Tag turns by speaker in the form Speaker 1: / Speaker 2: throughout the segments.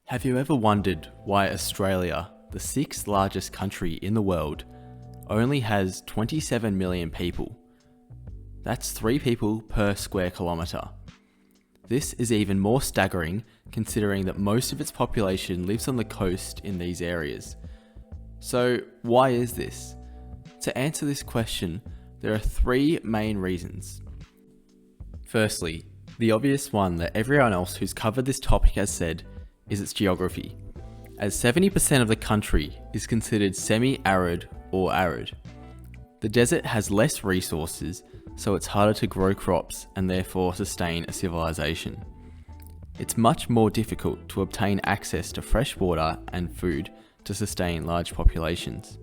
Speaker 1: Have you ever wondered why Australia, the sixth largest country in the world, only has 27 million people? That's 3 people per square kilometre. This is even more staggering considering that most of its population lives on the coast in these areas. So why is this? To answer this question, there are 3 main reasons. Firstly, the obvious one that everyone else who's covered this topic has said is its geography, as 70% of the country is considered semi-arid or arid. The desert has less resources, so it's harder to grow crops and therefore sustain a civilization. It's much more difficult to obtain access to fresh water and food to sustain large populations.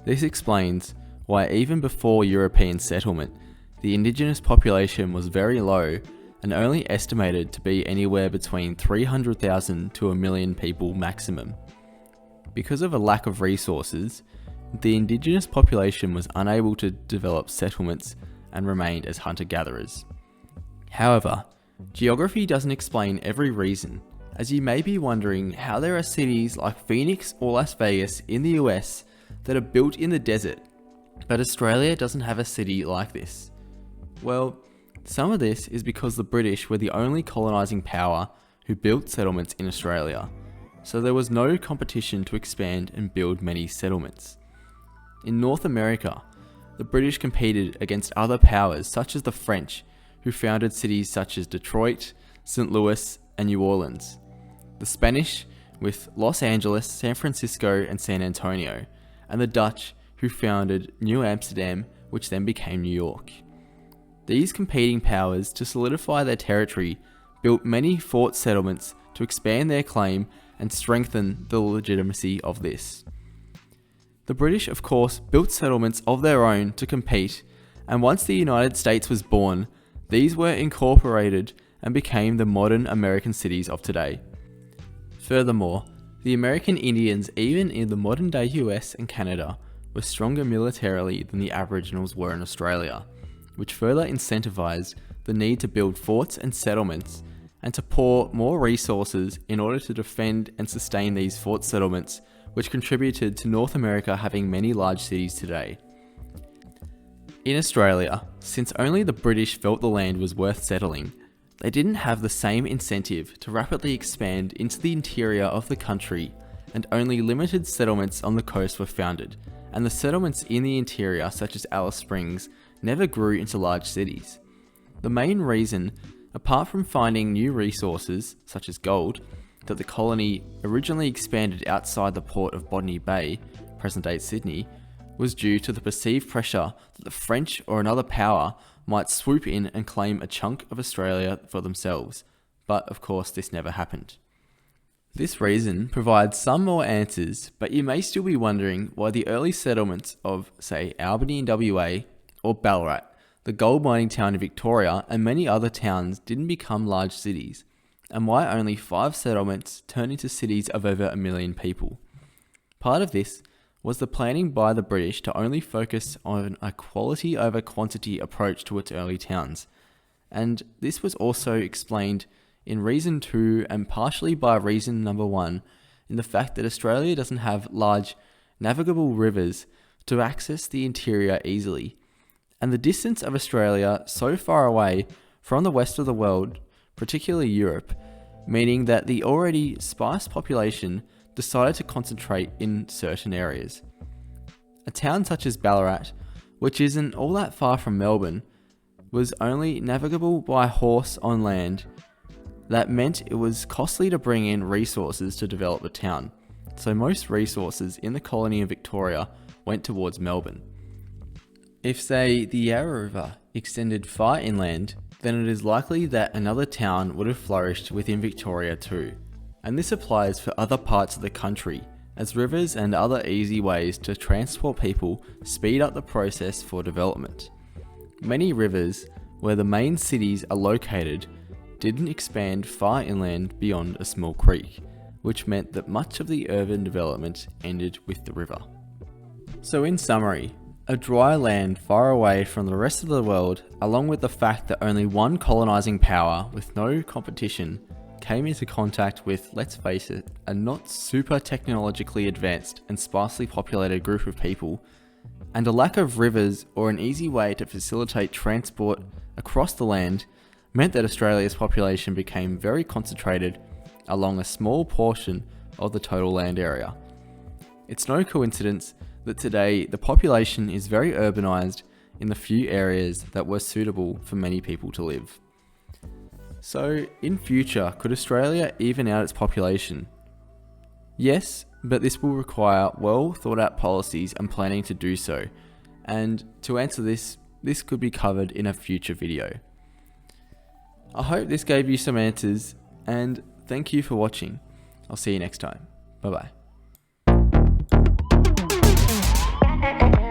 Speaker 1: This explains why even before European settlement, the indigenous population was very low and only estimated to be anywhere between 300,000 to 1 million people maximum. Because of a lack of resources, the indigenous population was unable to develop settlements and remained as hunter-gatherers. However, geography doesn't explain every reason, as you may be wondering how there are cities like Phoenix or Las Vegas in the US that are built in the desert, but Australia doesn't have a city like this. Well, some of this is because the British were the only colonising power who built settlements in Australia, so there was no competition to expand and build many settlements. In North America, the British competed against other powers such as the French, who founded cities such as Detroit, St. Louis, and New Orleans. The Spanish with Los Angeles, San Francisco, and San Antonio, and the Dutch who founded New Amsterdam, which then became New York. These competing powers, to solidify their territory, built many fort settlements to expand their claim and strengthen the legitimacy of this. The British, of course, built settlements of their own to compete, and once the United States was born, these were incorporated and became the modern American cities of today. Furthermore, the American Indians, even in the modern-day US and Canada, were stronger militarily than the Aboriginals were in Australia, which further incentivized the need to build forts and settlements and to pour more resources in order to defend and sustain these fort settlements, which contributed to North America having many large cities today. In Australia, since only the British felt the land was worth settling, they didn't have the same incentive to rapidly expand into the interior of the country, and only limited settlements on the coast were founded, and the settlements in the interior, such as Alice Springs, never grew into large cities. The main reason, apart from finding new resources, such as gold, that the colony originally expanded outside the port of Botany Bay, present-day Sydney, was due to the perceived pressure that the French or another power might swoop in and claim a chunk of Australia for themselves, but of course this never happened. This reason provides some more answers, but you may still be wondering why the early settlements of, say, Albany in WA, or Ballarat, the gold mining town in Victoria, and many other towns didn't become large cities, and why only 5 settlements turned into cities of over 1 million people. Part of this was the planning by the British to only focus on a quality over quantity approach to its early towns, and this was also explained in reason 2 and partially by reason number 1 in the fact that Australia doesn't have large navigable rivers to access the interior easily, and the distance of Australia so far away from the west of the world, particularly Europe, meaning that the already sparse population decided to concentrate in certain areas. A town such as Ballarat, which isn't all that far from Melbourne, was only navigable by horse on land. That meant it was costly to bring in resources to develop the town, so most resources in the colony of Victoria went towards Melbourne. If, say, the Yarra River extended far inland, then it is likely that another town would have flourished within Victoria too, and this applies for other parts of the country, as rivers and other easy ways to transport people speed up the process for development. Many rivers, where the main cities are located, didn't expand far inland beyond a small creek, which meant that much of the urban development ended with the river. So in summary, a dry land far away from the rest of the world, along with the fact that only one colonising power with no competition came into contact with, let's face it, a not super technologically advanced and sparsely populated group of people, and a lack of rivers or an easy way to facilitate transport across the land meant that Australia's population became very concentrated along a small portion of the total land area. It's no coincidence that today the population is very urbanised in the few areas that were suitable for many people to live. So, in future, could Australia even out its population? Yes, but this will require well thought out policies and planning to do so. And to answer this could be covered in a future video. I hope this gave you some answers, and thank you for watching. I'll see you next time. Bye bye.